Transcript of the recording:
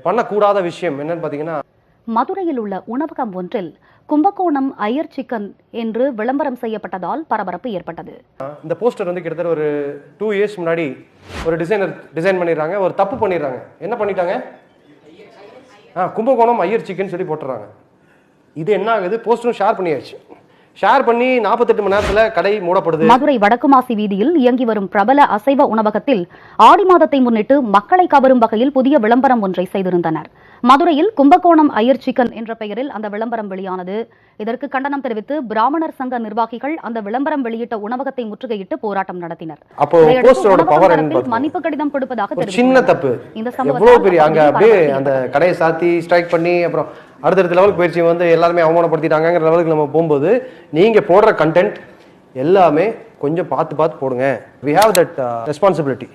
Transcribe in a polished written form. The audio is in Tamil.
பண்ணக்கூடாத விஷயம் என்னன்னு பாத்தீங்கன்னா, மதுரையில் உள்ள உணவகம் ஒன்றில் கும்பகோணம் ஐயர் சிக்கன் என்று விளம்பரம் செய்யப்பட்டதால் பரபரப்பு ஏற்பட்டது. இந்த போஸ்டர் வந்து கிட்டத்தட்ட ஒரு 2 இயர்ஸ் முன்னாடி ஒரு டிசைன் பண்ணிடுறாங்க, ஒரு தப்பு பண்ணிடுறாங்க. என்ன பண்ணிட்டாங்க? கும்பகோணம் ஐயர் சிக்கன் சொல்லி போட்டுறாங்க. இது என்ன ஆகுது? போஸ்டரும் ஷேர் பண்ணியாச்சு. ஷேர் பண்ணி 48 மணி நேரத்துல கடை மூடப்படுது. மதுரை வடக்குமாசி வீதியில் இயங்கி வரும் பிரபல அசைவ உணவகத்தில் ஆடி மாதத்தை முன்னிட்டு மக்களை கவரும் வகையில் புதிய விளம்பரம் ஒன்றை செய்திருந்தனர். மதுரையில் கும்பகோணம் ஐயர் சிக்கன் என்ற பெயரில் அந்த விளம்பரம் வெளியானது. இதற்கு கண்டனம் தெரிவித்து பிராமணர் சங்க நிர்வாகிகள் அந்த விளம்பரம் வெளியிட்ட உணவகத்தை முற்றுகையிட்டு போராட்டம் நடத்தினர். மன்னிப்பு கடிதம் கொடுப்பதாக சின்ன தப்பு. இந்த சம்பவம் அங்க அப்படியே அந்த கடையை சாத்தி ஸ்ட்ரைக் பண்ணி அப்புறம் அடுத்தடுத்த லெவலுக்கு பயிற்சி வந்து எல்லாருமே அவமானப்படுத்திட்டாங்கிற லெவலுக்கு நம்ம போகும்போது நீங்க போடுற கண்டென்ட் எல்லாமே கொஞ்சம் பார்த்து போடுங்க. we have that responsibility.